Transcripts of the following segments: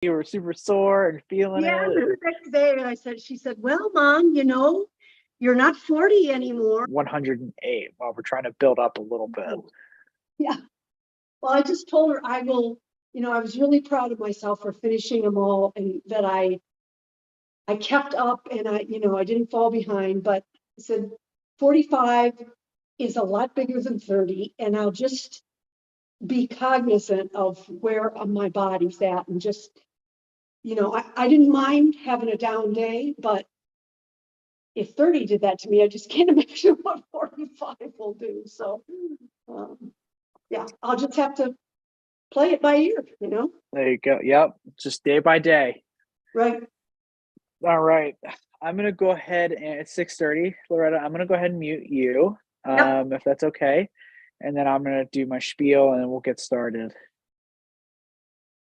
You were super sore and feeling Yeah, it. the next day, she said, well, Mom, you're not 40 anymore. 108 while we're trying to build up a little bit. Yeah. Well, I just told her I was really proud of myself for finishing them all, and that I kept up, and I didn't fall behind, but I said 45 is a lot bigger than 30, and I'll just be cognizant of where my body's at, and just, I didn't mind having a down day, but if 30 did that to me, I just can't imagine what 45 will do. So, yeah, I'll just have to play it by ear, There you go. Yep. Just day by day. Right. All right. I'm going to go ahead, and it's 6:30. Loretta, I'm going to go ahead and mute you, if that's okay. And then I'm going to do my spiel, and then we'll get started.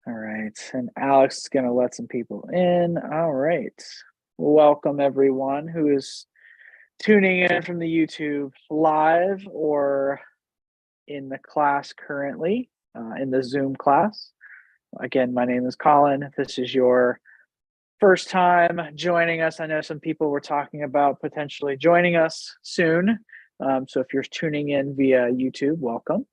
All right. And Alex is going to let some people in. All right. Welcome, everyone who is tuning in from the YouTube live or in the class currently, in the Zoom class. Again, my name is Collin. If this is your first time joining us, I know some people were talking about potentially joining us soon. So if you're tuning in via YouTube, welcome.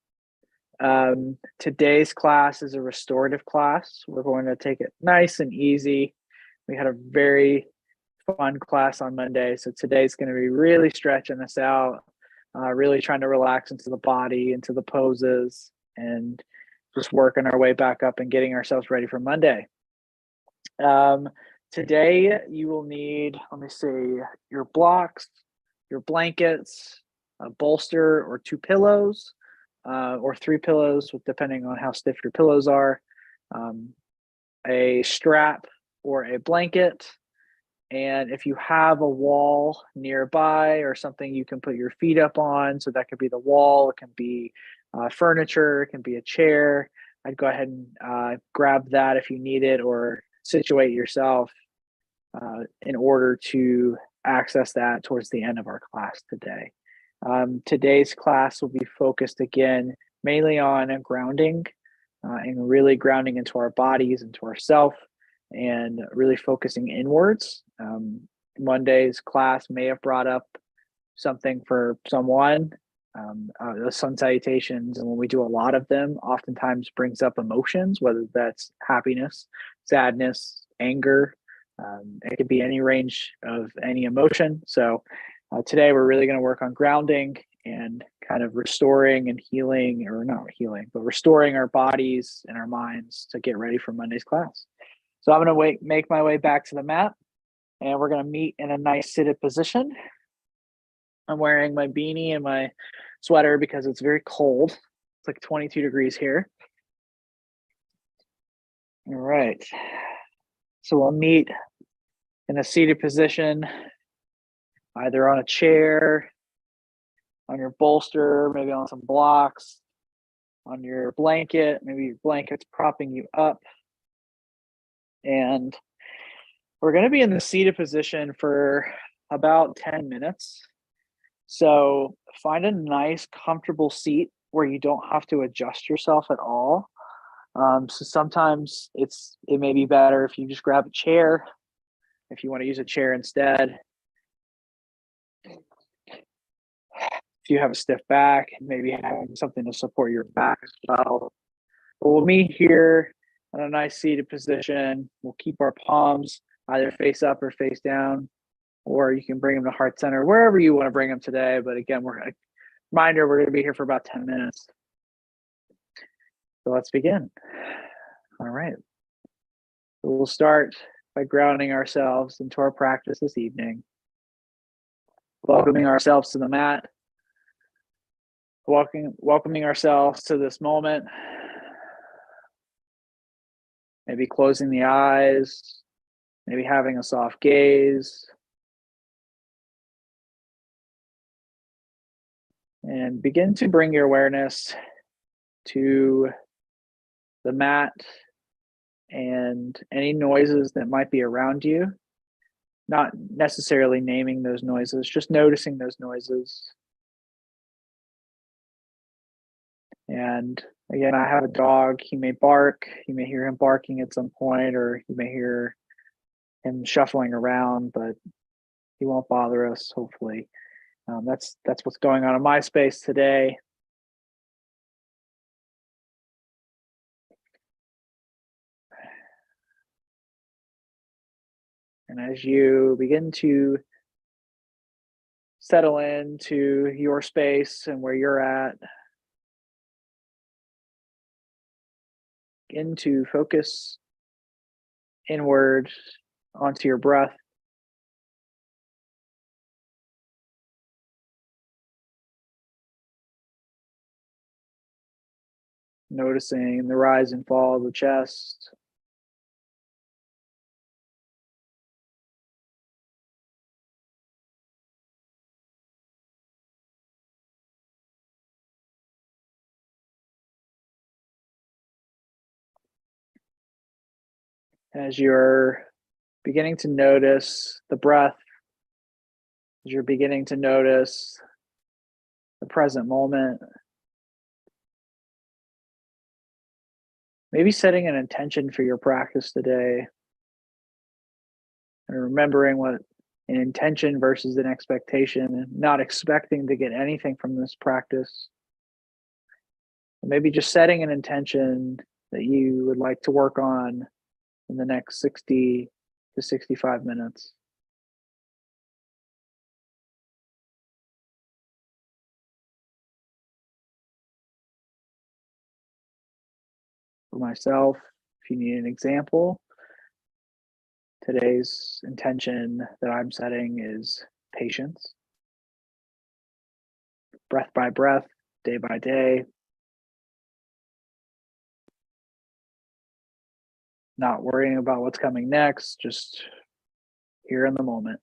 Today's class is a restorative class. We're going to take it nice and easy. We had a very fun class on Monday, so today's going to be really stretching us out, really trying to relax into the body, into the poses, and just working our way back up and getting ourselves ready for Monday. Today you will need, let me see, your blocks, your blankets, a bolster or 2 pillows, or 3 pillows, depending on how stiff your pillows are, a strap or a blanket, and if you have a wall nearby or something you can put your feet up on, so that could be the wall, it can be furniture, it can be a chair. I'd go ahead and grab that if you need it, or situate yourself in order to access that towards the end of our class today. Today's class will be focused again mainly on grounding, and really grounding into our bodies, into ourself, and really focusing inwards. Monday's class may have brought up something for someone. The Sun Salutations, and when we do a lot of them, oftentimes brings up emotions, whether that's happiness, sadness, anger. It could be any range of any emotion. So today we're really going to work on grounding and kind of restoring and healing, or not healing, but restoring our bodies and our minds to get ready for Monday's class. So I'm going to make my way back to the mat, and we're going to meet in a nice seated position. I'm wearing my beanie and my sweater because it's very cold. It's like 22 degrees here. All right. So we'll meet in a seated position, either on a chair, on your bolster, maybe on some blocks, on your blanket, maybe your blanket's propping you up. And we're going to be in the seated position for about 10 minutes. So find a nice, comfortable seat where you don't have to adjust yourself at all. So sometimes it may be better if you just grab a chair, if you want to use a chair instead. If you have a stiff back, maybe having something to support your back as well. But we'll meet here in a nice seated position. We'll keep our palms either face up or face down, or you can bring them to heart center, wherever you want to bring them today. But again, we're going to be here for about 10 minutes. So let's begin. All right. So we'll start by grounding ourselves into our practice this evening, welcoming ourselves to the mat, welcoming ourselves to this moment, maybe closing the eyes, maybe having a soft gaze, and begin to bring your awareness to the mat and any noises that might be around you, not necessarily naming those noises, just noticing those noises. And Again, I have a dog. He may bark. You may hear him barking at some point, or you may hear him shuffling around, but he won't bother us, hopefully. That's what's going on in my space today. And as you begin to settle into your space and where you're at, begin to focus inward onto your breath. Noticing the rise and fall of the chest. As you're beginning to notice the breath, as you're beginning to notice the present moment, maybe setting an intention for your practice today and remembering what an intention versus an expectation, and not expecting to get anything from this practice. Maybe just setting an intention that you would like to work on in the next 60 to 65 minutes. For myself, if you need an example, today's intention that I'm setting is patience. Breath by breath, day by day. Not worrying about what's coming next, just here in the moment.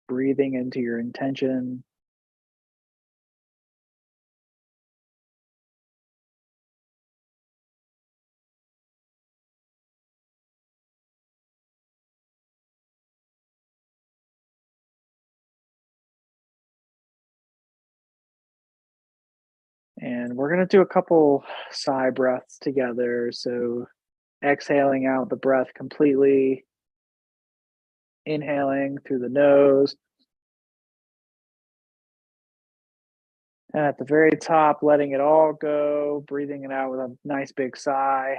Breathing into your intention. And we're going to do a couple sigh breaths together. So exhaling out the breath completely, inhaling through the nose. And at the very top, letting it all go, breathing it out with a nice big sigh.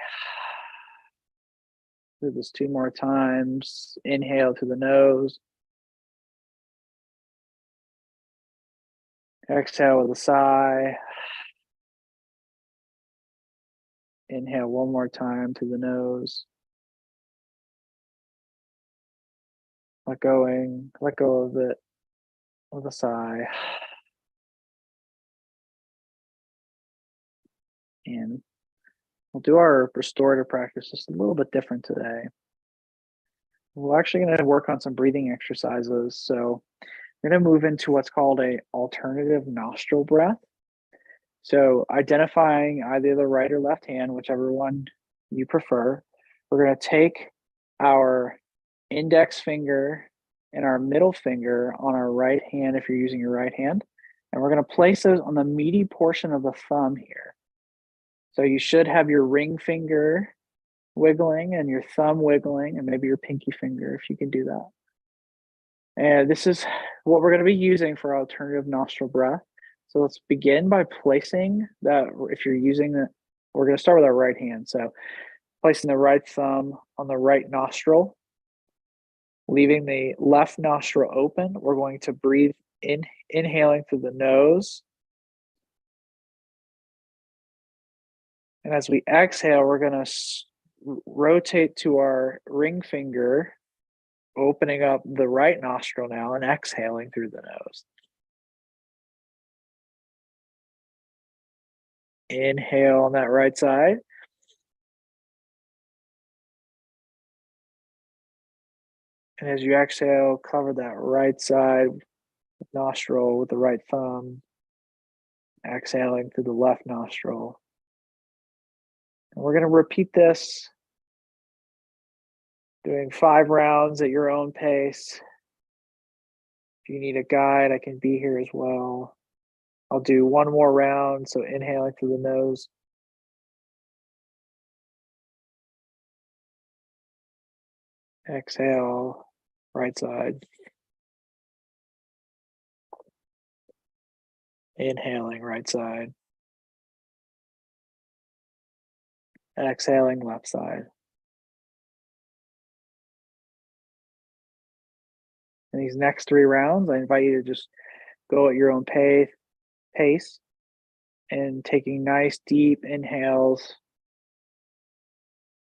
Do this 2 more times. Inhale through the nose. Exhale with a sigh. Inhale 1 more time through the nose. Let go of it with a sigh. And we'll do our restorative practice just a little bit different today. We're actually going to work on some breathing exercises. So we're going to move into what's called a alternative nostril breath. So identifying either the right or left hand, whichever one you prefer, we're going to take our index finger and our middle finger on our right hand if you're using your right hand, and we're going to place those on the meaty portion of the thumb here. So you should have your ring finger wiggling and your thumb wiggling, and maybe your pinky finger if you can do that. And this is what we're going to be using for alternative nostril breath. So let's begin by placing that, if you're using the, we're going to start with our right hand. So placing the right thumb on the right nostril, leaving the left nostril open. We're going to breathe in, inhaling through the nose. And as we exhale, we're going to rotate to our ring finger, opening up the right nostril now and exhaling through the nose. Inhale on that right side. And as you exhale, cover that right side nostril with the right thumb, exhaling through the left nostril. And we're going to repeat this, doing 5 rounds at your own pace. If you need a guide, I can be here as well. I'll do 1 more round, so inhaling through the nose. Exhale, right side. Inhaling, right side. Exhaling, left side. In these next 3 rounds, I invite you to just go at your own pace and taking nice deep inhales,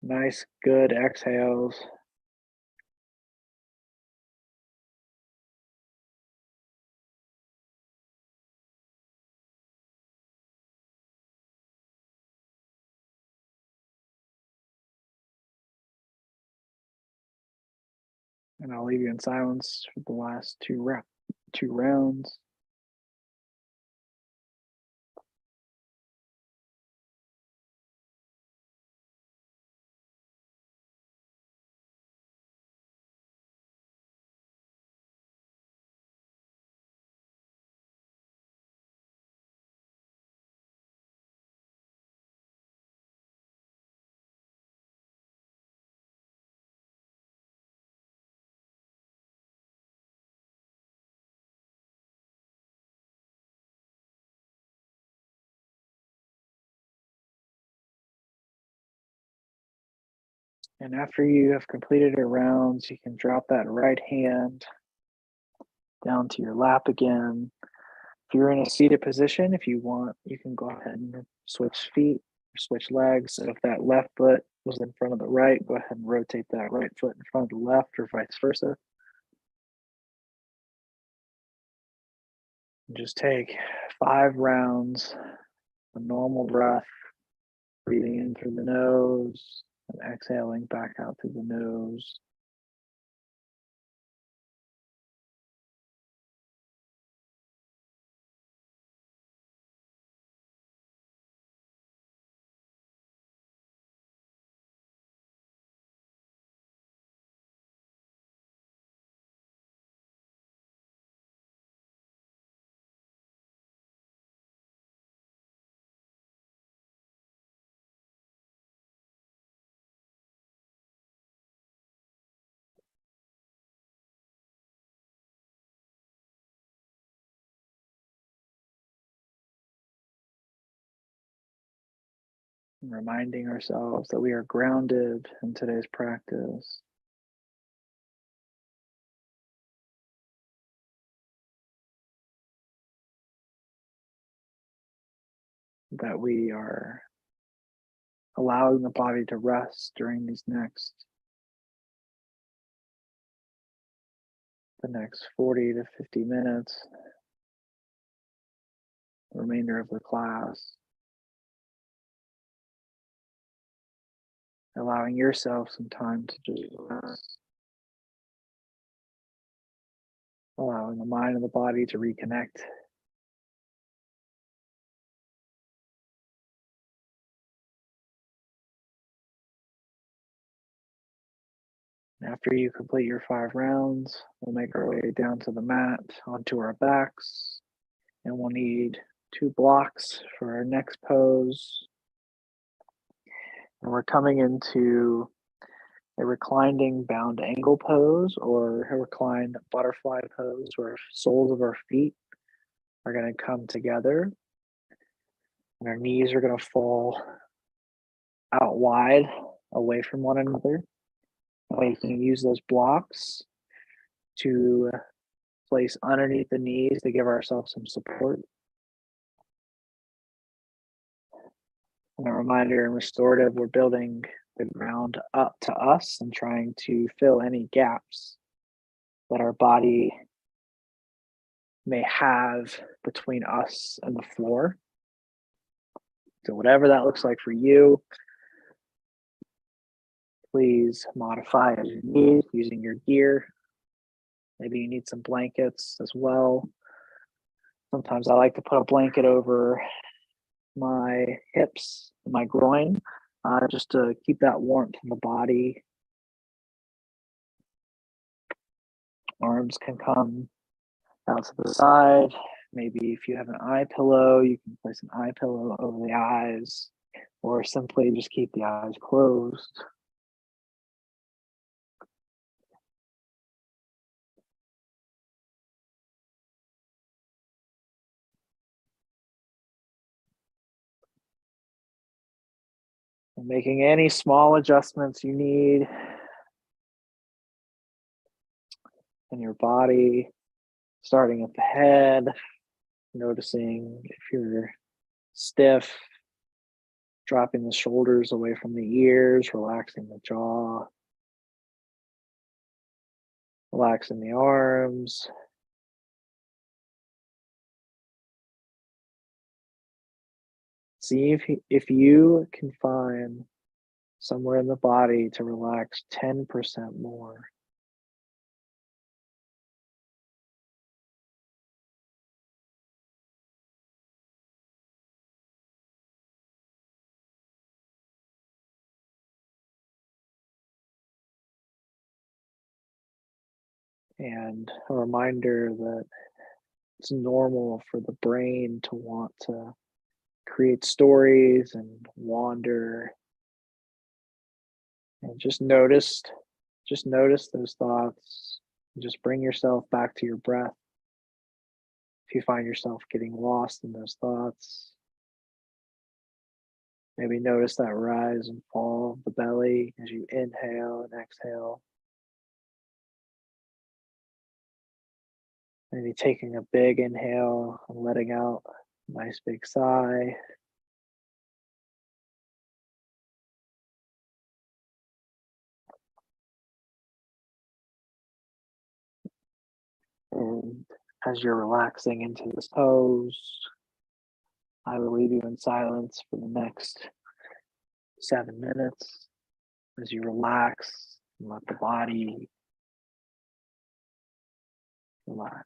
nice good exhales. And I'll leave you in silence for the last 2 rounds. And after you have completed your rounds, you can drop that right hand down to your lap again. If you're in a seated position, if you want, you can go ahead and switch feet or switch legs. So if that left foot was in front of the right, go ahead and rotate that right foot in front of the left or vice versa. And just take 5 rounds, a normal breath, breathing in through the nose and exhaling back out through the nose. And reminding ourselves that we are grounded in today's practice. That we are allowing the body to rest during the next 40 to 50 minutes, the remainder of the class. Allowing yourself some time to just rest. Allowing the mind and the body to reconnect. After you complete your 5 rounds, we'll make our way down to the mat, onto our backs, and we'll need 2 blocks for our next pose. And we're coming into a reclining bound angle pose or a reclined butterfly pose where soles of our feet are going to come together and our knees are going to fall out wide away from one another. We can use those blocks to place underneath the knees to give ourselves some support. And a reminder, in restorative, we're building the ground up to us and trying to fill any gaps that our body may have between us and the floor. So whatever that looks like for you, please modify as you need using your gear. Maybe you need some blankets as well. Sometimes I like to put a blanket over my hips, my groin, just to keep that warmth in the body. Arms can come out to the side. Maybe if you have an eye pillow, you can place an eye pillow over the eyes, or simply just keep the eyes closed. And making any small adjustments you need in your body, starting at the head, noticing if you're stiff, dropping the shoulders away from the ears, relaxing the jaw, relaxing the arms. See if you can find somewhere in the body to relax 10% more. And a reminder that it's normal for the brain to want to create stories and wander. And just notice those thoughts. And just bring yourself back to your breath. If you find yourself getting lost in those thoughts, maybe notice that rise and fall of the belly as you inhale and exhale. Maybe taking a big inhale and letting out a nice big sigh. And as you're relaxing into this pose, I will leave you in silence for the next 7 minutes as you relax and let the body relax.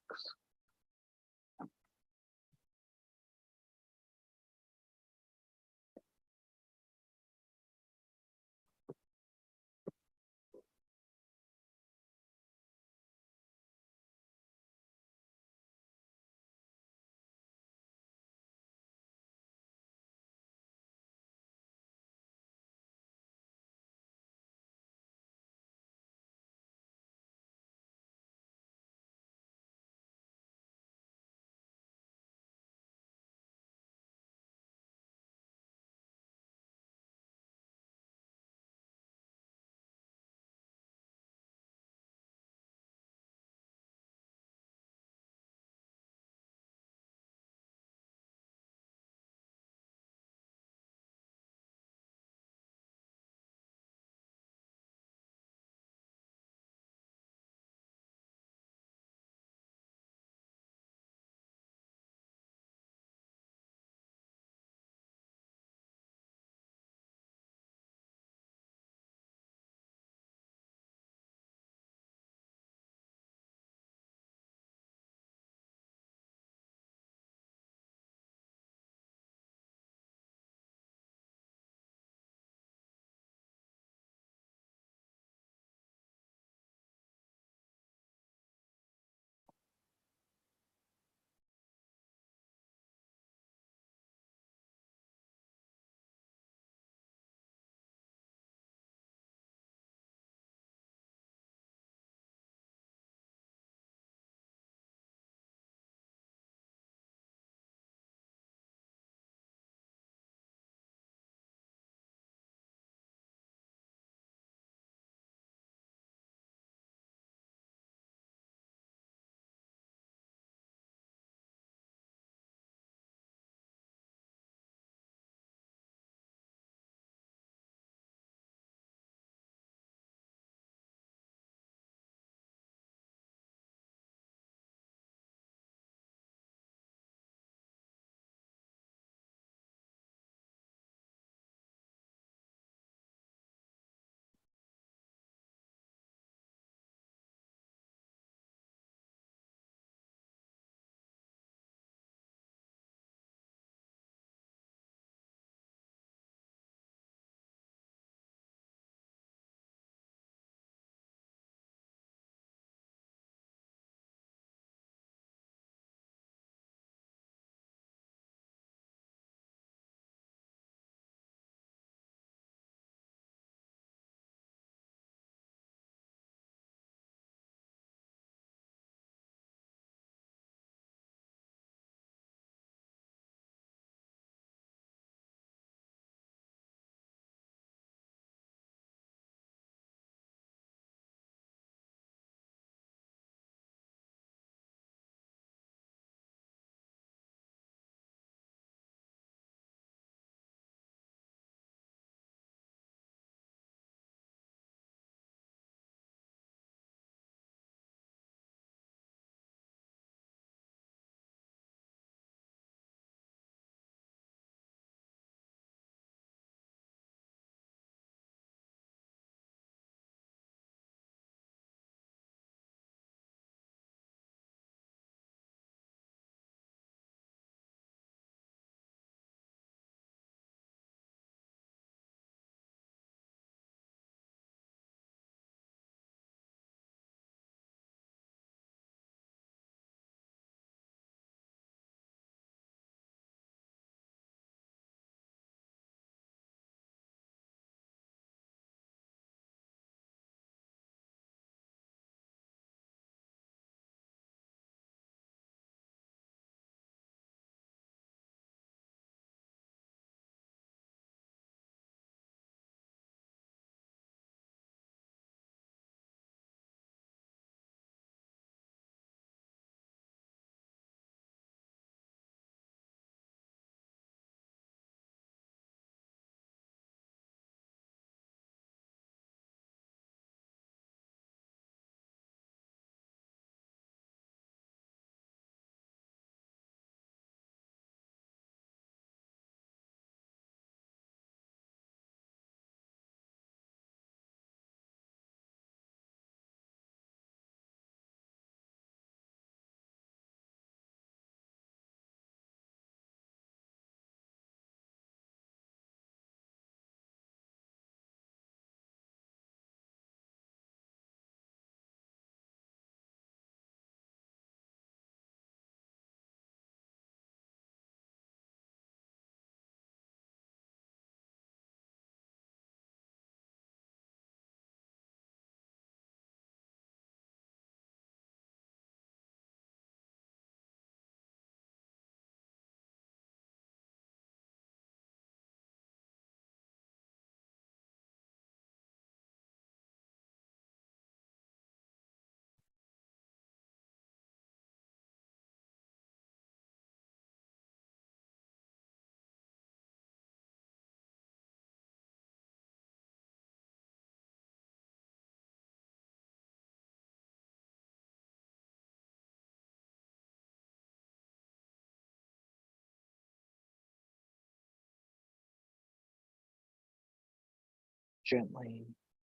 Gently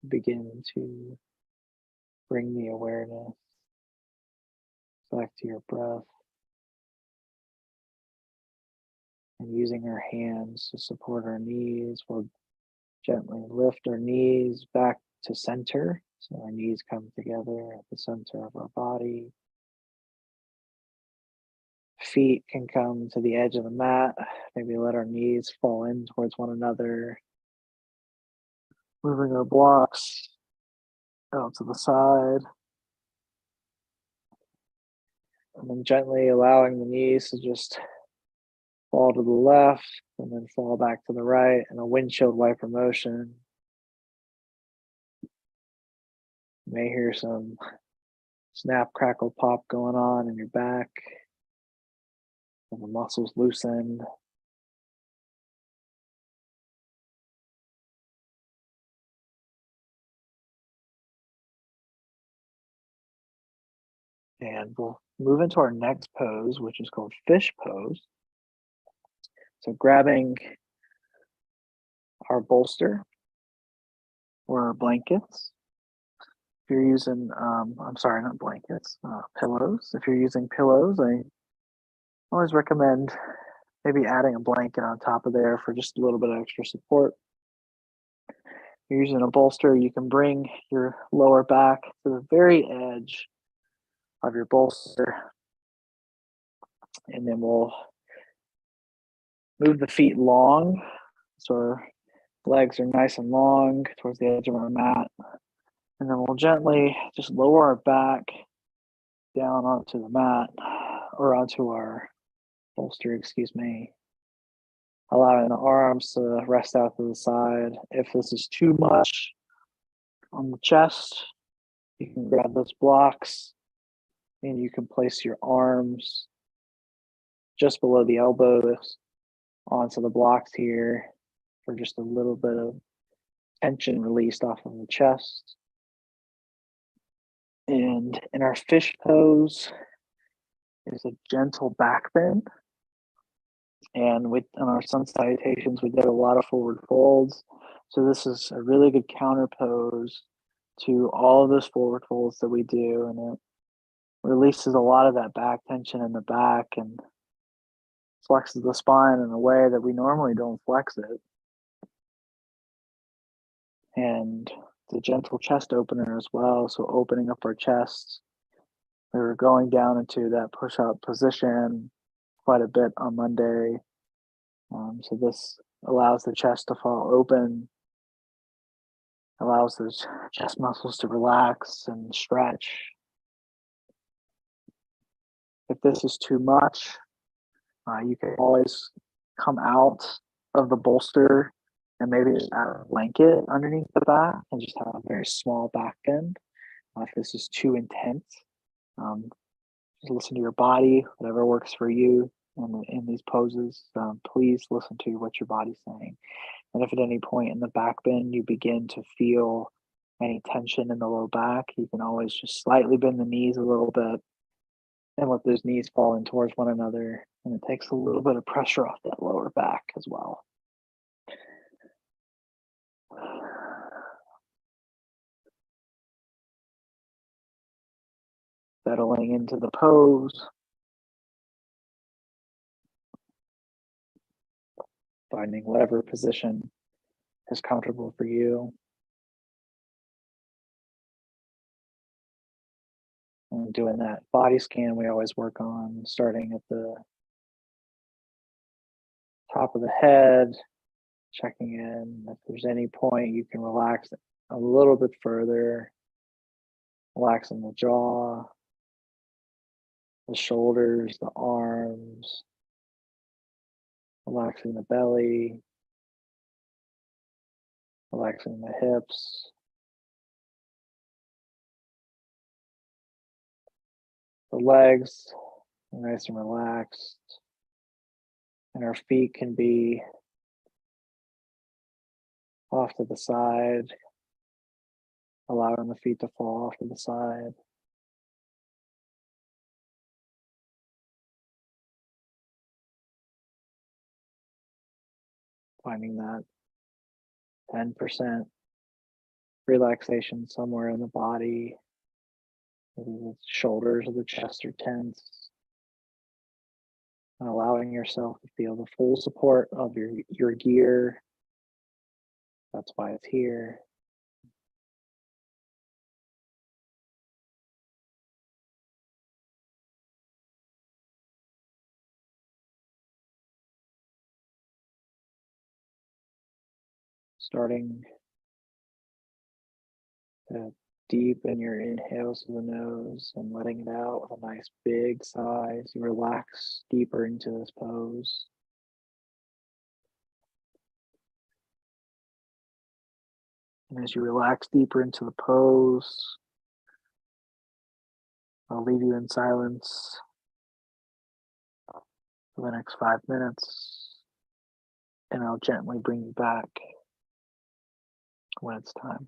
begin to bring the awareness back to your breath, and using our hands to support our knees, we'll gently lift our knees back to center. So our knees come together at the center of our body. Feet can come to the edge of the mat. Maybe let our knees fall in towards one another. Moving our blocks out to the side. And then gently allowing the knees to just fall to the left and then fall back to the right in a windshield wiper motion. You may hear some snap, crackle, pop going on in your back. And the muscles loosen. And we'll move into our next pose, which is called fish pose. So grabbing our bolster or our blankets. If you're using, I'm sorry, not blankets, pillows. If you're using pillows, I always recommend maybe adding a blanket on top of there for just a little bit of extra support. If you're using a bolster, you can bring your lower back to the very edge of your bolster. And then we'll move the feet long. So our legs are nice and long towards the edge of our mat. And then we'll gently just lower our back down onto the mat or onto our bolster, excuse me. Allowing the arms to rest out to the side. If this is too much on the chest, you can grab those blocks and you can place your arms just below the elbows onto the blocks here for just a little bit of tension released off of the chest. And in our fish pose is a gentle back bend. And on our Sun Salutations, we did a lot of forward folds. So this is a really good counter pose to all of those forward folds that we do. And it releases a lot of that back tension in the back and flexes the spine in a way that we normally don't flex it. And the gentle chest opener as well. So opening up our chest. We were going down into that push-up position quite a bit on Monday. So this allows the chest to fall open, allows those chest muscles to relax and stretch. If this is too much, you can always come out of the bolster and maybe just add a blanket underneath the back and just have a very small back bend. If this is too intense, just listen to your body, whatever works for you in these poses. Please listen to what your body's saying. And if at any point in the back bend you begin to feel any tension in the low back, you can always just slightly bend the knees a little bit and let those knees fall in towards one another. And it takes a little bit of pressure off that lower back as well. Settling into the pose. Finding whatever position is comfortable for you. And doing that body scan we always work on, starting at the top of the head, checking in. If there's any point you can relax a little bit further, relaxing the jaw, the shoulders, the arms, relaxing the belly, relaxing the hips. The legs are nice and relaxed. And our feet can be off to the side, allowing the feet to fall off to the side. Finding that 10% relaxation somewhere in the body. Maybe the shoulders or the chest are tense. And allowing yourself to feel the full support of your gear. That's why it's here. Starting to deepen your inhales through the nose and letting it out with a nice big sigh as you relax deeper into this pose. And as you relax deeper into the pose, I'll leave you in silence for the next 5 minutes, and I'll gently bring you back when it's time.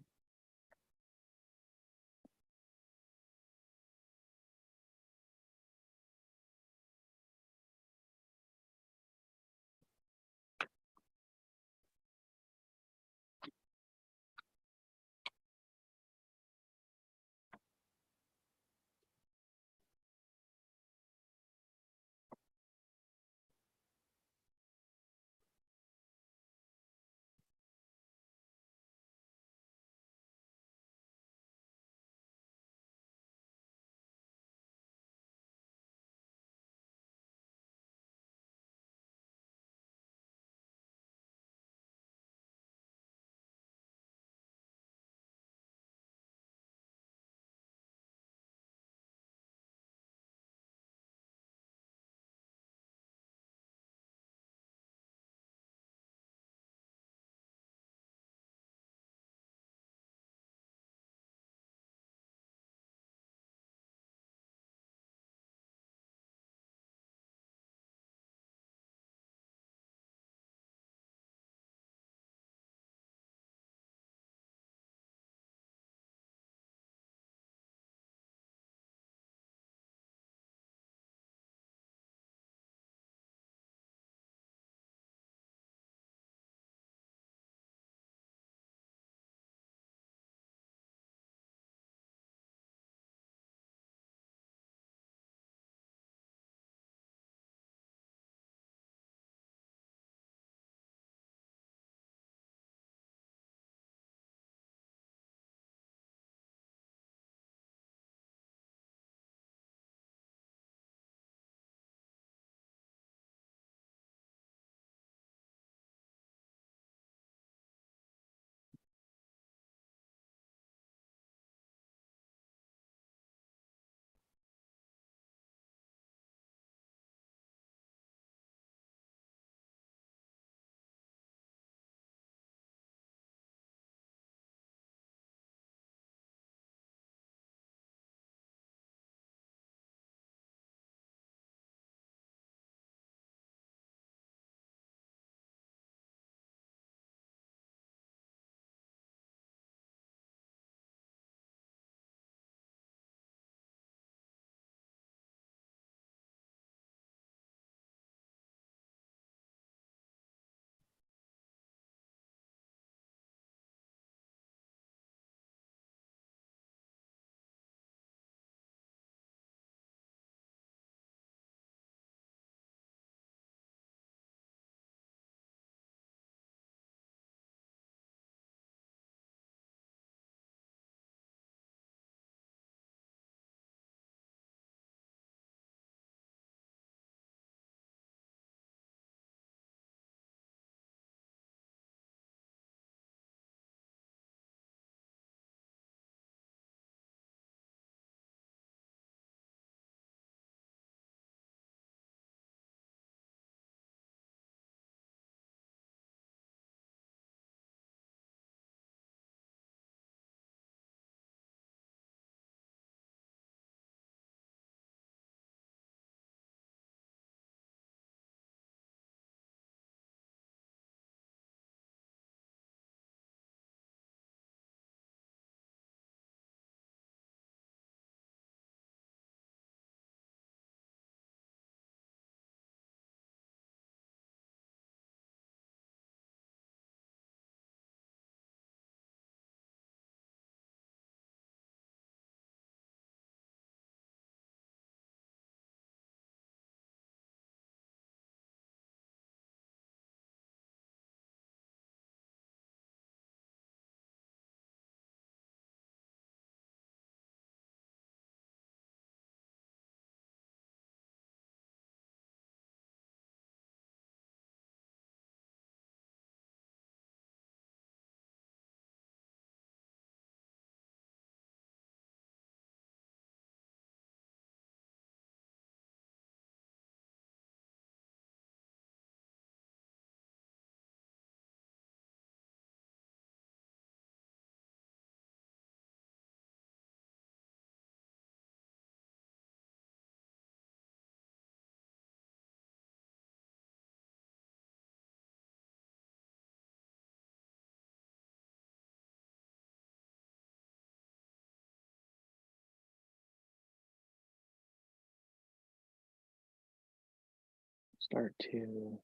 Start to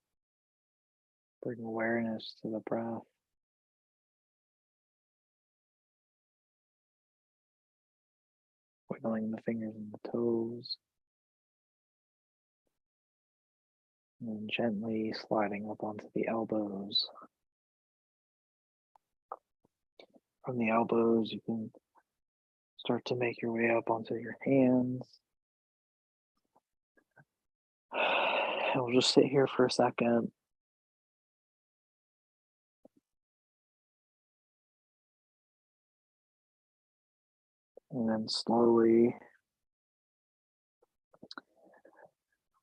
bring awareness to the breath. Wiggling the fingers and the toes. And then gently sliding up onto the elbows. From the elbows, you can start to make your way up onto your hands. And we'll just sit here for a second. And then slowly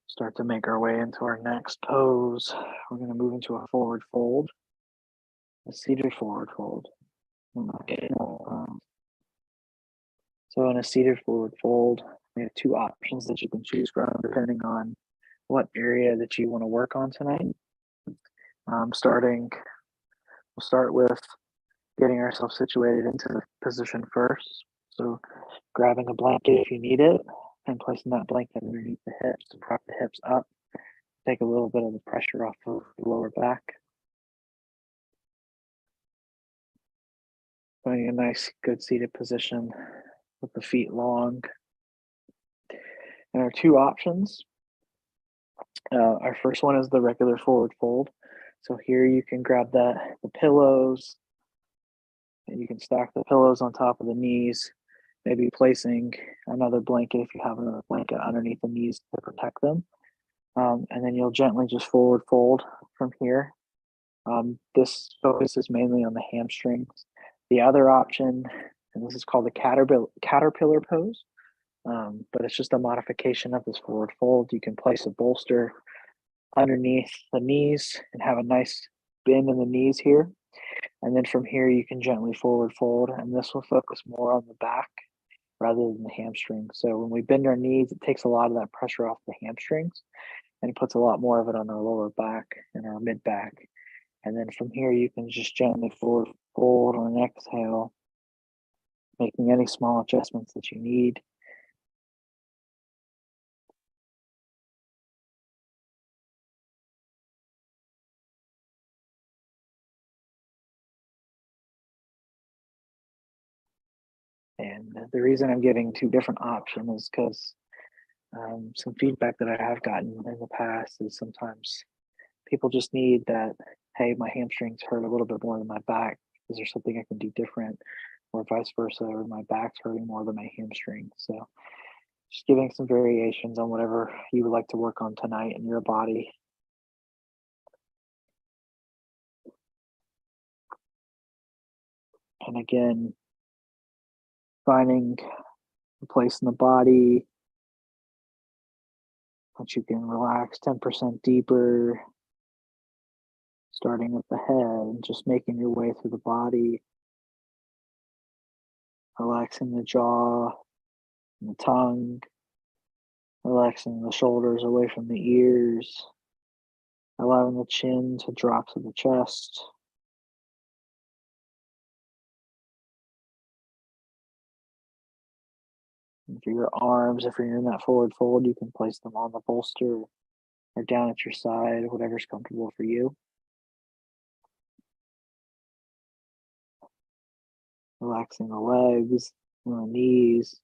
start to make our way into our next pose. We're going to move into a forward fold, a seated forward fold. So in a seated forward fold, we have two options that you can choose from depending on what area that you want to work on tonight. We'll start with getting ourselves situated into the position first. So grabbing a blanket if you need it and placing that blanket underneath the hips to prop the hips up. Take a little bit of the pressure off of the lower back. Finding a nice, good seated position with the feet long. And our two options. Our first one is the regular forward fold. So here you can grab the pillows, and you can stack the pillows on top of the knees, maybe placing another blanket if you have another blanket underneath the knees to protect them. And then you'll gently just forward fold from here. This focuses mainly on the hamstrings. The other option, and this is called the caterpillar pose, but it's just a modification of this forward fold. You can place a bolster underneath the knees and have a nice bend in the knees here. And then from here, you can gently forward fold, and this will focus more on the back rather than the hamstrings. So when we bend our knees, it takes a lot of that pressure off the hamstrings, and it puts a lot more of it on our lower back and our mid back. And then from here, you can just gently forward fold on an exhale, making any small adjustments that you need. And the reason I'm giving two different options is because some feedback that I have gotten in the past is sometimes people just need that, hey, my hamstrings hurt a little bit more than my back. Is there something I can do different? Or vice versa, or my back's hurting more than my hamstrings. So just giving some variations on whatever you would like to work on tonight in your body. And again, finding a place in the body that you can relax 10% deeper, starting with the head and just making your way through the body, relaxing the jaw and the tongue, relaxing the shoulders away from the ears, allowing the chin to drop to the chest. And for your arms, if you're in that forward fold, you can place them on the bolster or down at your side, whatever's comfortable for you. Relaxing the legs and the knees.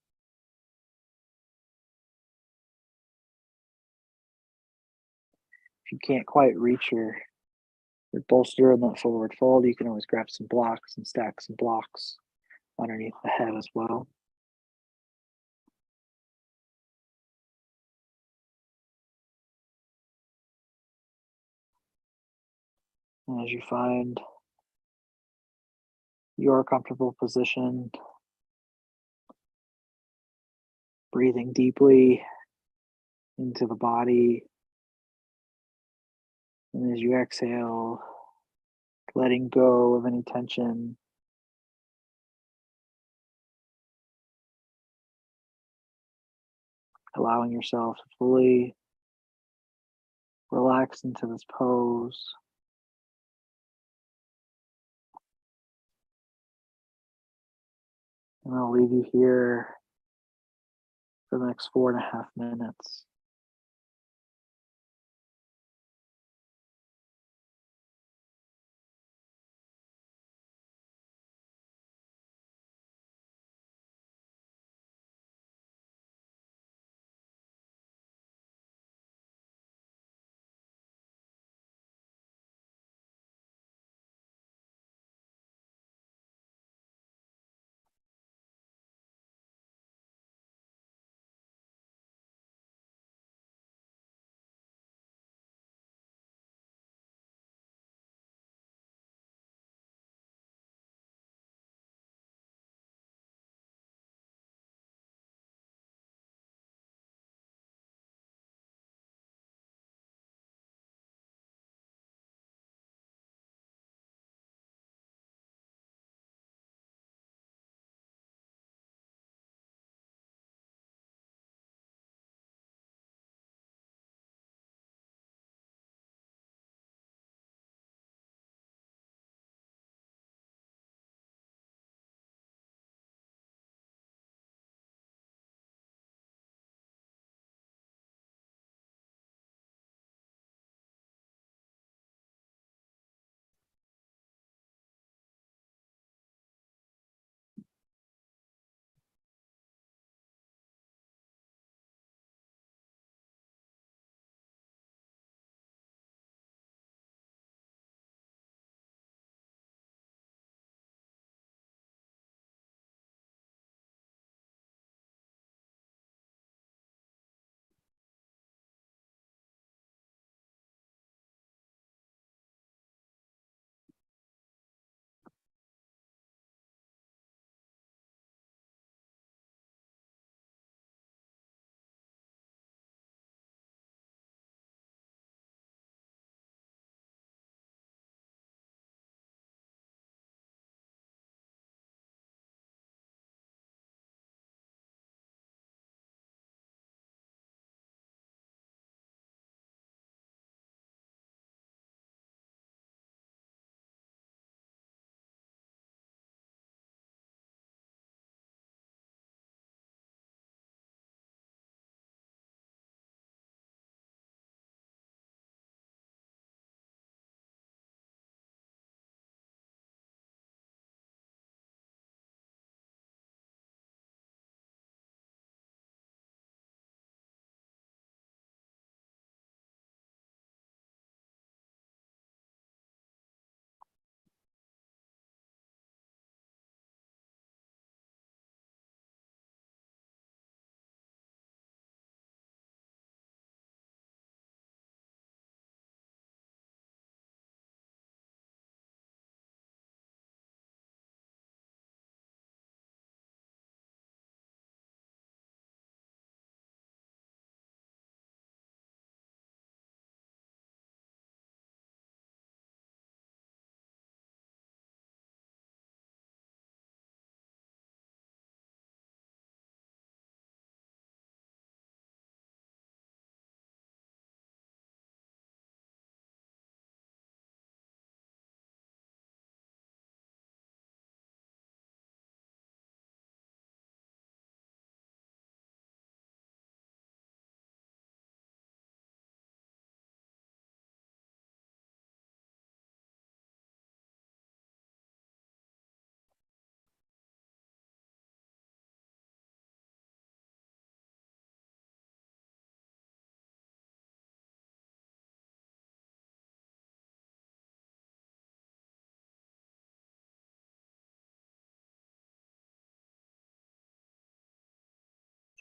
If you can't quite reach your bolster in that forward fold, you can always grab some blocks and stack some blocks underneath the head as well. And as you find your comfortable position, breathing deeply into the body. And as you exhale, letting go of any tension. Allowing yourself to fully relax into this pose. And I'll leave you here for the next 4.5 minutes.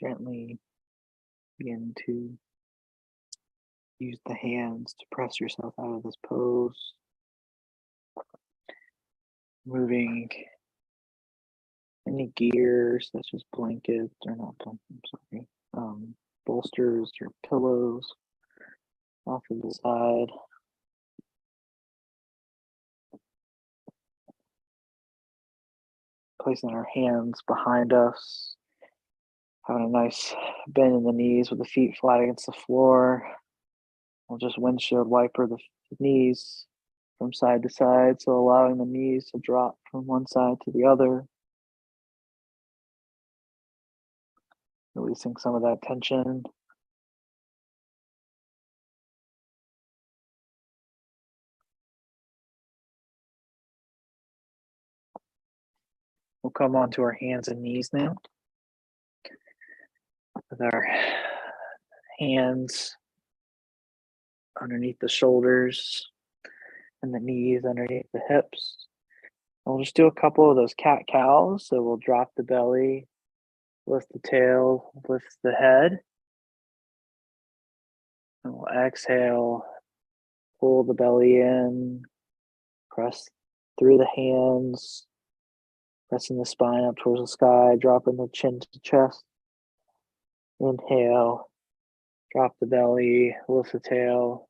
Gently begin to use the hands to press yourself out of this pose. Moving any gear such as blankets, or not blankets, I'm sorry, bolsters or pillows off of the side. Placing our hands behind us, having a nice bend in the knees with the feet flat against the floor. We'll just windshield wiper the knees from side to side, so allowing the knees to drop from one side to the other. Releasing some of that tension. We'll come onto our hands and knees now. With our hands underneath the shoulders and the knees underneath the hips. And we'll just do a couple of those cat-cows. So we'll drop the belly, lift the tail, lift the head. And we'll exhale, pull the belly in, press through the hands, pressing the spine up towards the sky, dropping the chin to the chest. Inhale, drop the belly, lift the tail,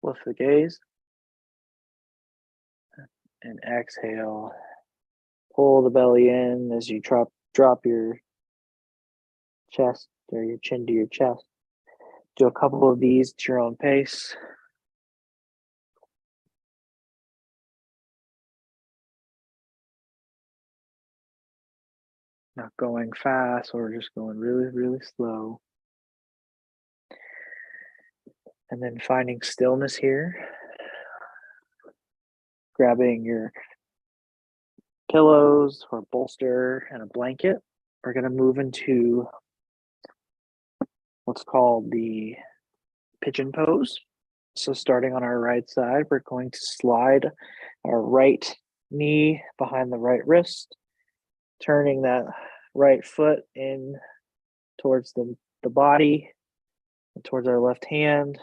lift the gaze. And exhale, pull the belly in as you drop your chest or your chin to your chest. Do a couple of these at your own pace. Not going fast or just going really, really slow. And then finding stillness here. Grabbing your pillows or bolster and a blanket. We're going to move into what's called the pigeon pose. So starting on our right side, we're going to slide our right knee behind the right wrist, turning that right foot in towards the body and towards our left hand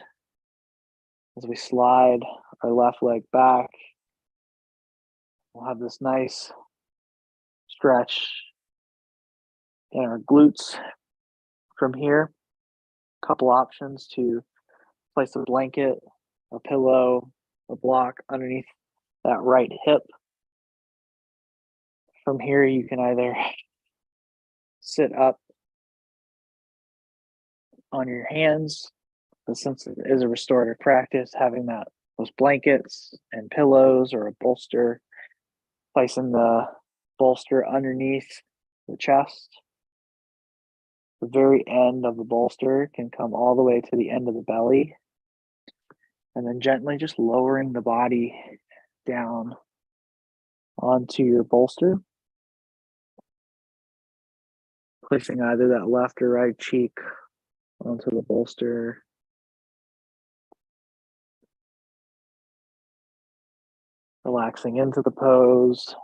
as we slide our left leg back. We'll have this nice stretch in our glutes from here. A couple options to place a blanket, a pillow, a block underneath that right hip. From here, you can either sit up on your hands, but since it is a restorative practice, having those blankets and pillows or a bolster, placing the bolster underneath the chest. The very end of the bolster can come all the way to the end of the belly, and then gently just lowering the body down onto your bolster, placing either that left or right cheek onto the bolster. Relaxing into the pose.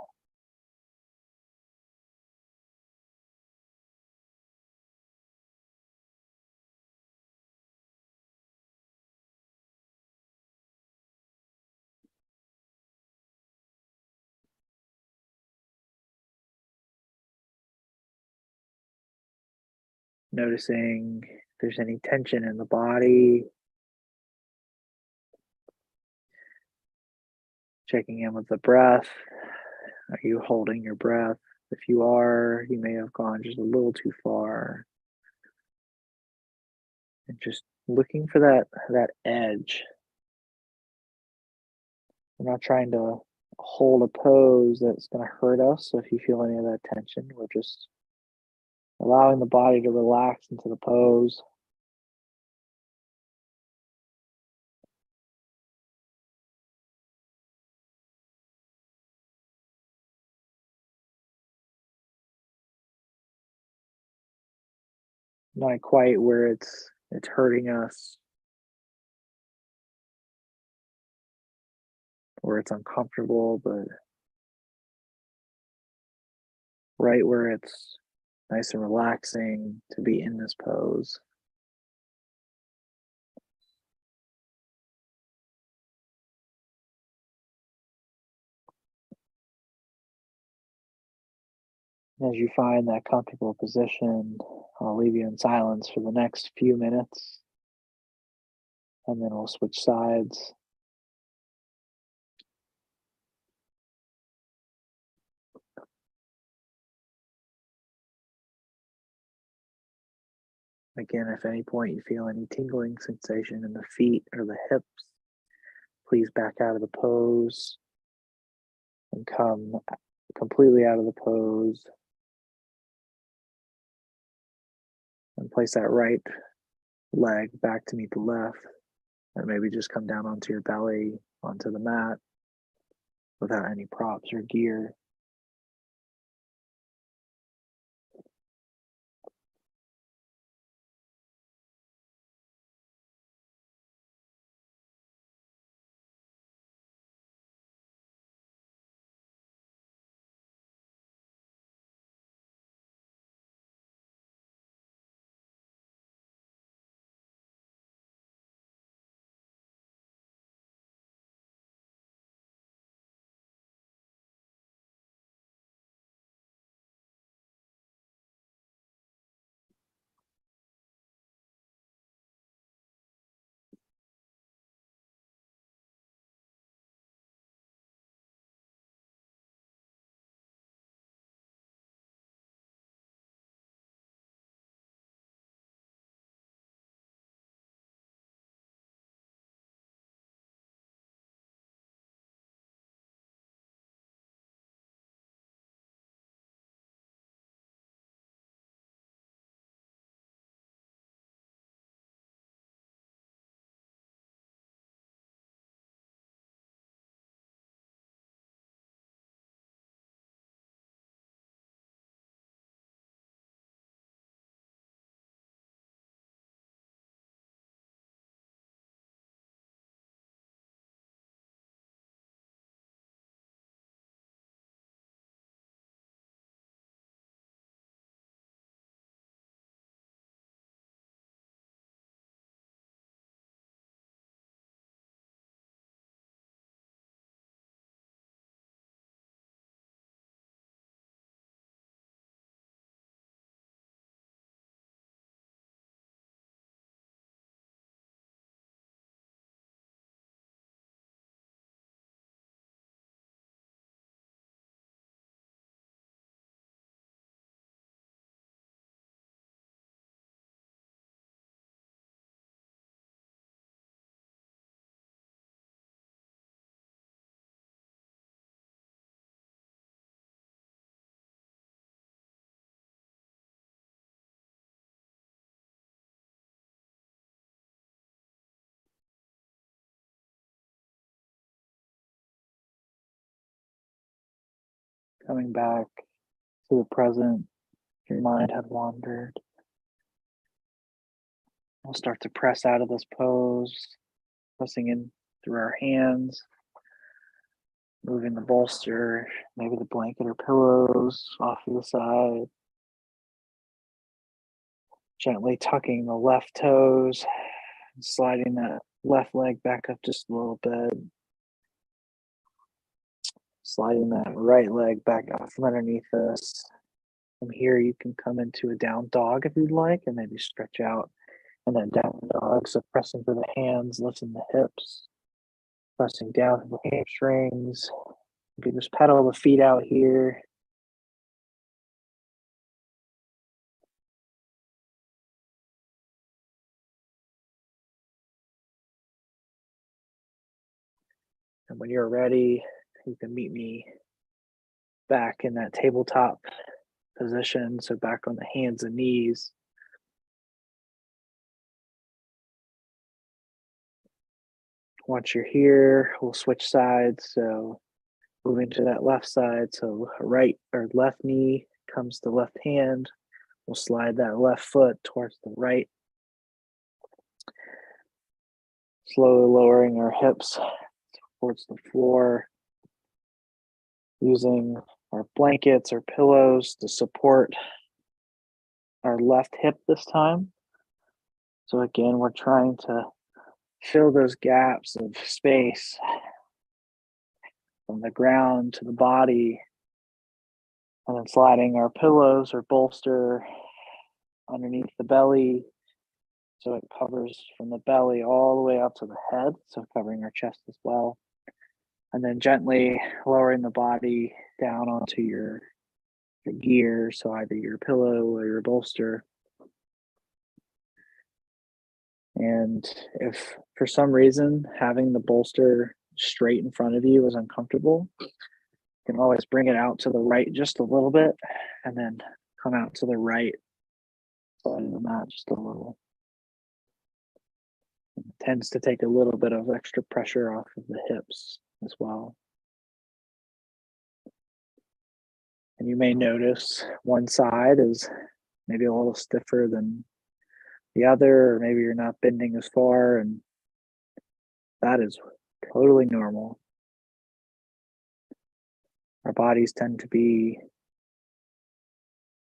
Noticing if there's any tension in the body. Checking in with the breath. Are you holding your breath? If you are, you may have gone just a little too far. And just looking for that edge. We're not trying to hold a pose that's going to hurt us. So if you feel any of that tension, we're just allowing the body to relax into the pose. Not quite where it's hurting us or it's uncomfortable, but right where it's Nice and relaxing to be in this pose. As you find that comfortable position, I'll leave you in silence for the next few minutes, and then we'll switch sides. Again, if at any point you feel any tingling sensation in the feet or the hips, please back out of the pose and come completely out of the pose and place that right leg back to meet the left, and maybe just come down onto your belly, onto the mat without any props or gear. Coming back to the present, your mind had wandered. We'll start to press out of this pose, pressing in through our hands, moving the bolster, maybe the blanket or pillows off to the side. Gently tucking the left toes, and sliding that left leg back up just a little bit. Sliding that right leg back out from underneath us. From here, you can come into a down dog if you'd like, and maybe stretch out. And then down dog, so pressing for the hands, lifting the hips, pressing down to the hamstrings. You can just pedal the feet out here. And when you're ready, you can meet me back in that tabletop position, so back on the hands and knees. Once you're here, we'll switch sides. So moving to that left side, so right or left knee comes to left hand. We'll slide that left foot towards the right. Slowly lowering our hips towards the floor, using our blankets or pillows to support our left hip this time. So again, we're trying to fill those gaps of space from the ground to the body, and then sliding our pillows or bolster underneath the belly so it covers from the belly all the way up to the head, so covering our chest as well. And then gently lowering the body down onto your gear, so either your pillow or your bolster. And if for some reason having the bolster straight in front of you is uncomfortable, you can always bring it out to the right just a little bit and then come out to the right side of the mat just a little. It tends to take a little bit of extra pressure off of the hips as well. And you may notice one side is maybe a little stiffer than the other, or maybe you're not bending as far, and that is totally normal. Our bodies tend to be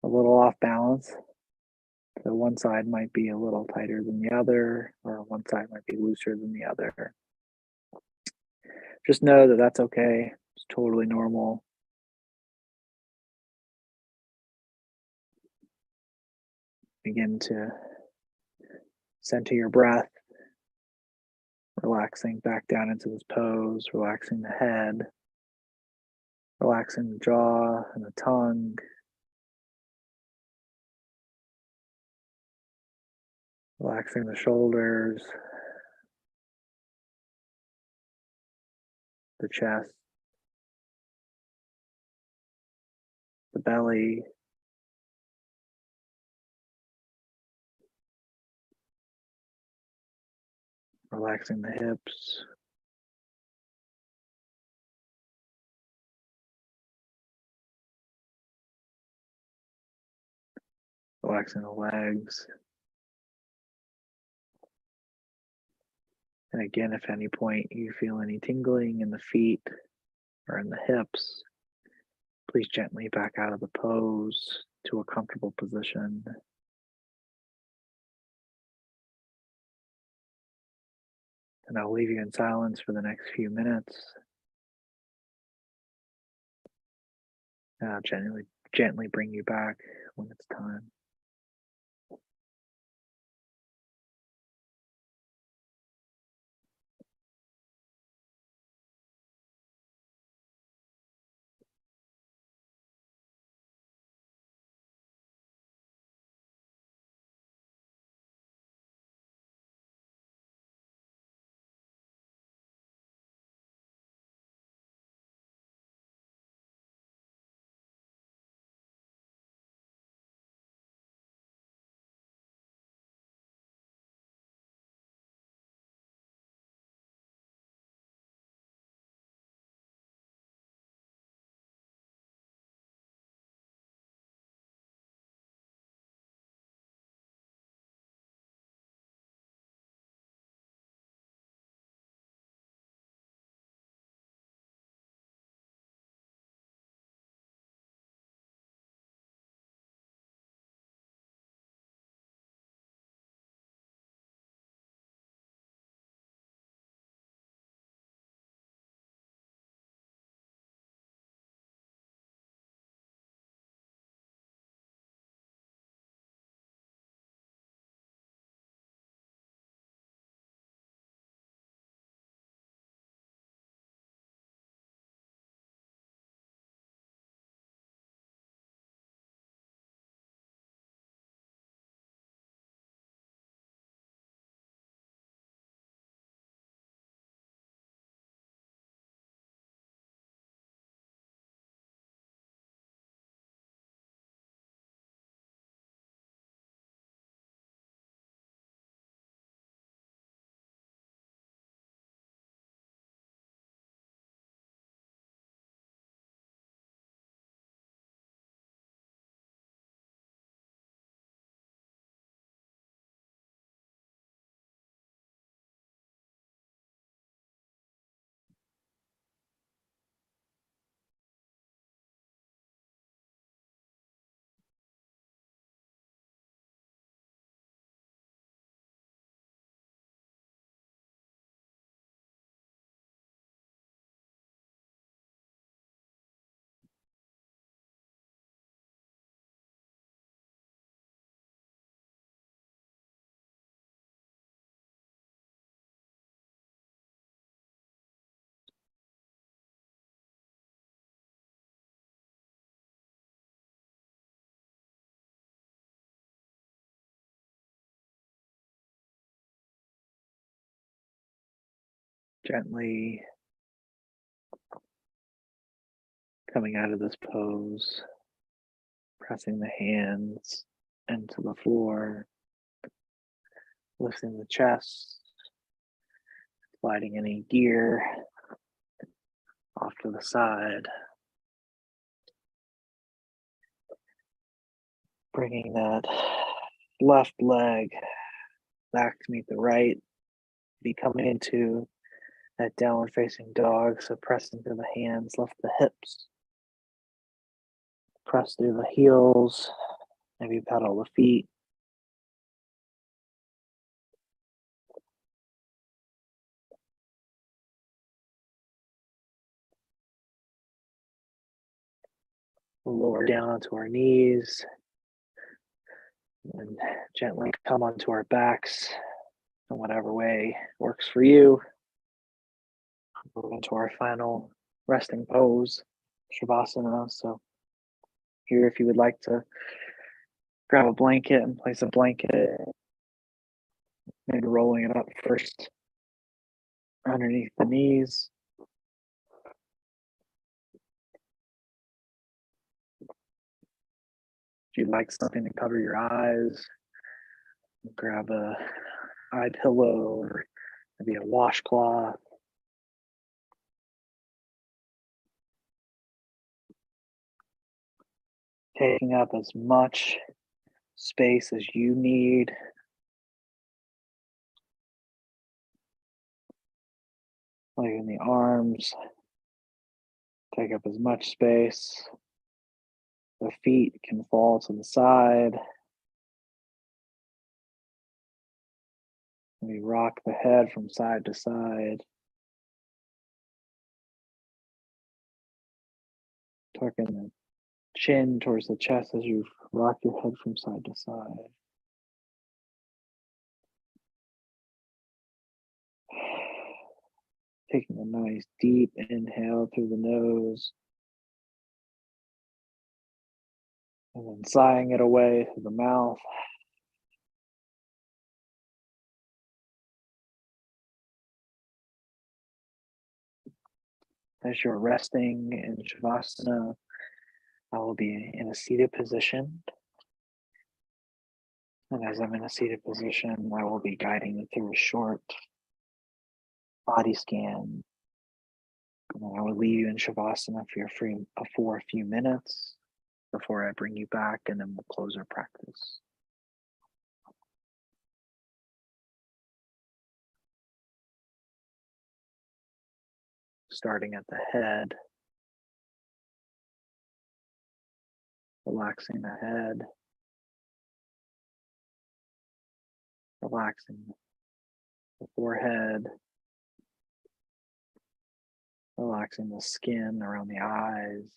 a little off balance. So one side might be a little tighter than the other, or one side might be looser than the other. Just know that that's okay. It's totally normal. Begin to center your breath, relaxing back down into this pose, relaxing the head, relaxing the jaw and the tongue. Relaxing the shoulders, the chest, the belly, relaxing the hips, relaxing the legs. And again, if at any point you feel any tingling in the feet or in the hips, please gently back out of the pose to a comfortable position. And I'll leave you in silence for the next few minutes. And I'll gently bring you back when it's time. Gently coming out of this pose, pressing the hands into the floor, lifting the chest, sliding any gear off to the side, bringing that left leg back to meet the right, be coming into that downward facing dog. So press into the hands, lift the hips, press through the heels, maybe pedal the feet. We'll lower down onto our knees and gently come onto our backs in whatever way works for you. Move into our final resting pose, Shavasana. So here, if you would like to grab a blanket and place a blanket, maybe rolling it up first underneath the knees. If you'd like something to cover your eyes, grab a eye pillow or maybe a washcloth. Taking up as much space as you need. Letting the arms take up as much space. The feet can fall to the side. We rock the head from side to side. Tucking the chin towards the chest as you rock your head from side to side. Taking a nice deep inhale through the nose. And then sighing it away through the mouth. As you're resting in Shavasana, I will be in a seated position. And as I'm in a seated position, I will be guiding you through a short body scan. And then I will leave you in Shavasana for a few minutes before I bring you back, and then we'll close our practice. Starting at the head, relaxing the head, relaxing the forehead, relaxing the skin around the eyes,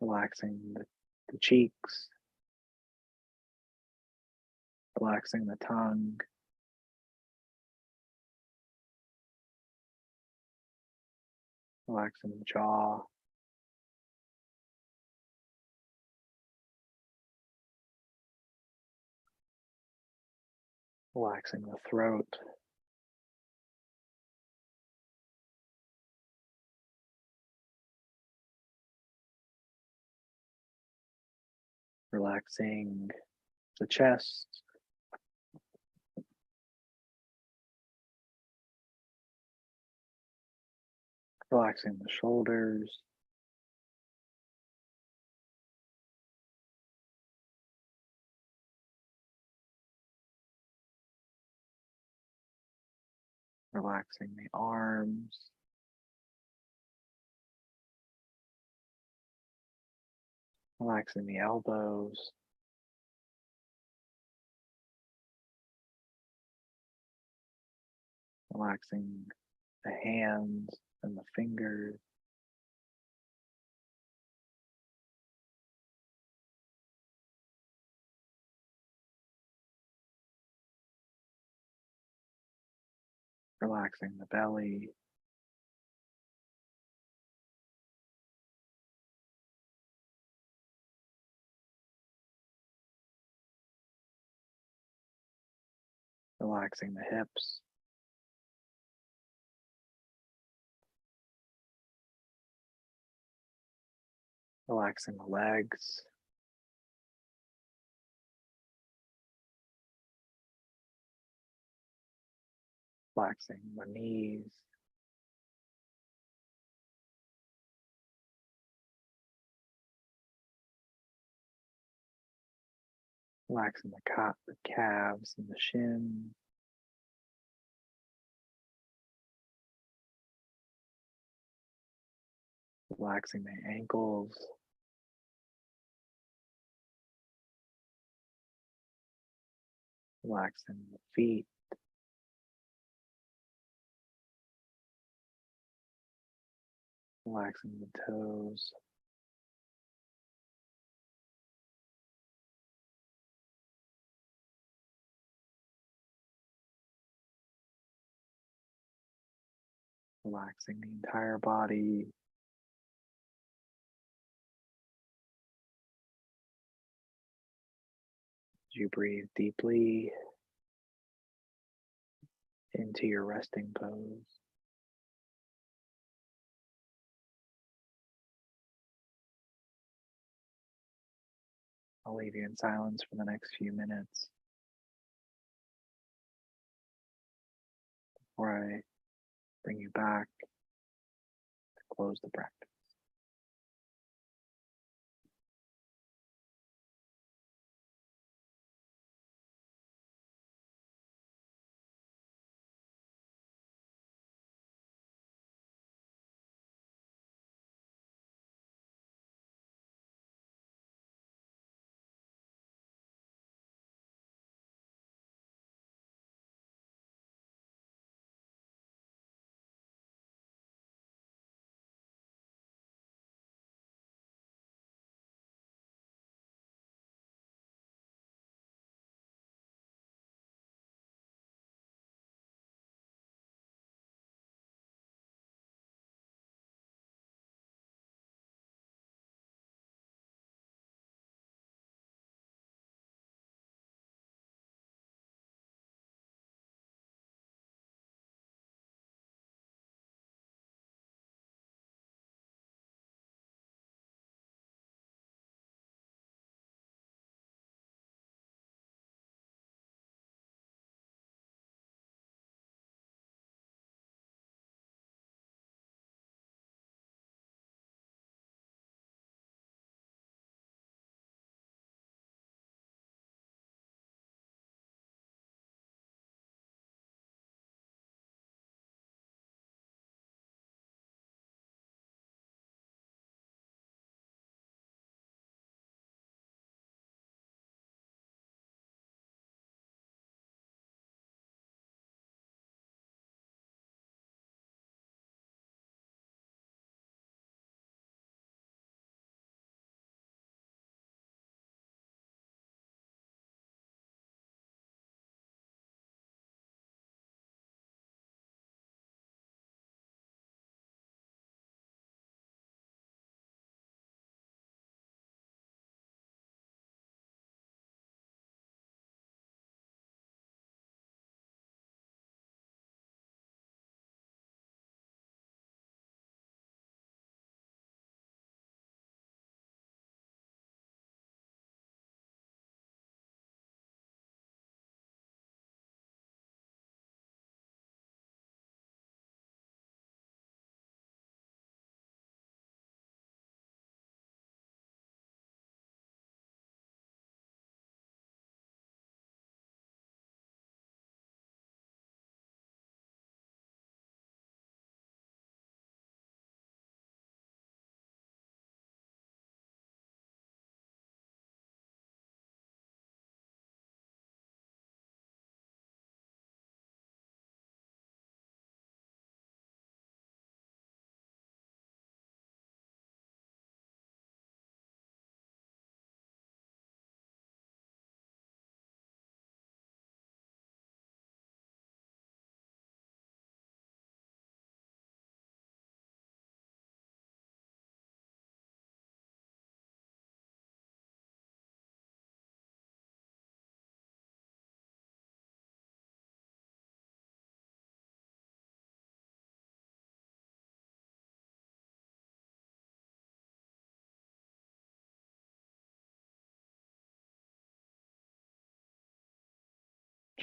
relaxing the cheeks, relaxing the tongue, relaxing the jaw, relaxing the throat, relaxing the chest, relaxing the shoulders, relaxing the arms, relaxing the elbows, relaxing the hands and the fingers, relaxing the belly, Relaxing the hips. Relaxing the legs. Relaxing the knees. Relaxing the calves and the shin. Relaxing the ankles. Relaxing the feet. Relaxing the toes. Relaxing the entire body. As you breathe deeply into your resting pose. I'll leave you in silence for the next few minutes before I bring you back to close the practice.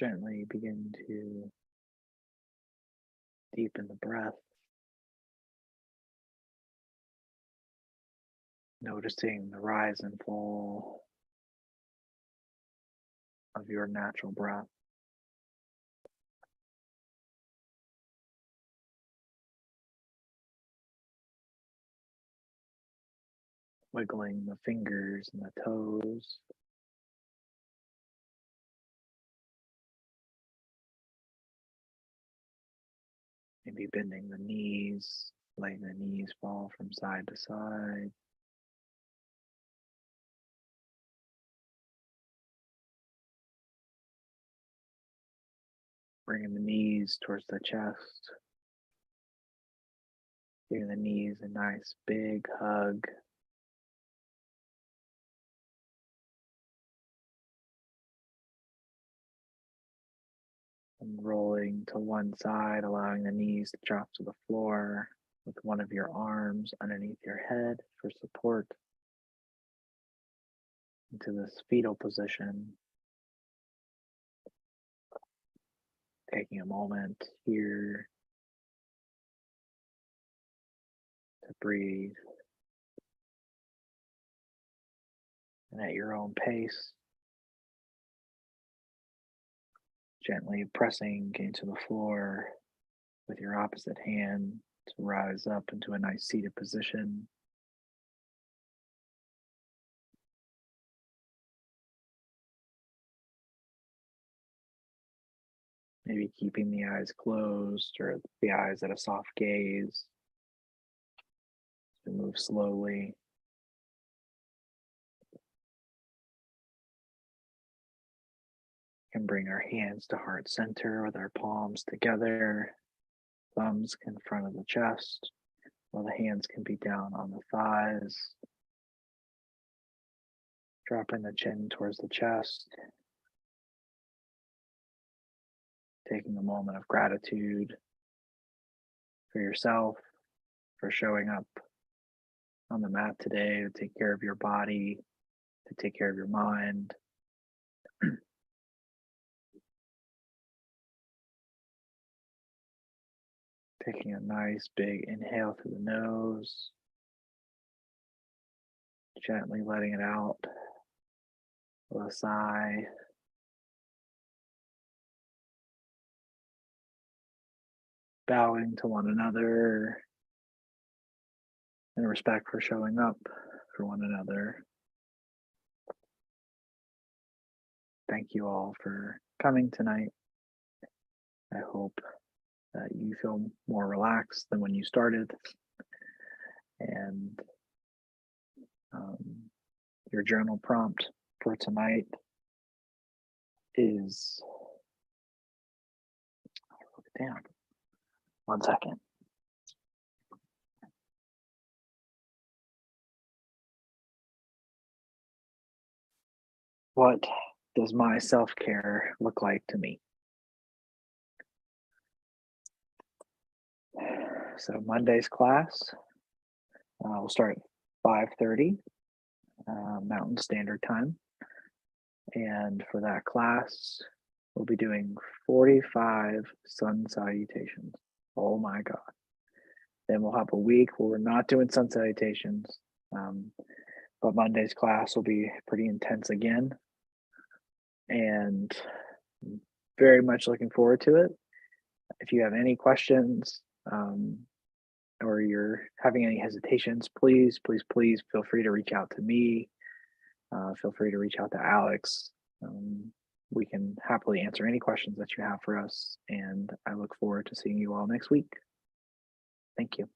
Gently begin to deepen the breath, noticing the rise and fall of your natural breath. Wiggling the fingers and the toes. Maybe bending the knees, letting the knees fall from side to side. Bringing the knees towards the chest. Giving the knees a nice big hug. And rolling to one side, allowing the knees to drop to the floor with one of your arms underneath your head for support. Into this fetal position. Taking a moment here to breathe. And at your own pace, gently pressing into the floor with your opposite hand to rise up into a nice seated position. Maybe keeping the eyes closed or the eyes at a soft gaze. To move slowly. Can bring our hands to heart center with our palms together. Thumbs in front of the chest, while the hands can be down on the thighs. Dropping the chin towards the chest. Taking a moment of gratitude for yourself, for showing up on the mat today to take care of your body, to take care of your mind. Taking a nice big inhale through the nose, gently letting it out with a sigh. Bowing to one another in respect for showing up for one another. Thank you all for coming tonight. I hope that you feel more relaxed than when you started. And your journal prompt for tonight is, I wrote it down. 1 second. What does my self-care look like to me? So Monday's class will start at 5:30 Mountain Standard Time. And for that class, we'll be doing 45 sun salutations. Oh my God. Then we'll have a week where we're not doing sun salutations. But Monday's class will be pretty intense again. And very much looking forward to it. If you have any questions or you're having any hesitations, please feel free to reach out to me. Feel free to reach out to Alex. We can happily answer any questions that you have for us. And I look forward to seeing you all next week. Thank you.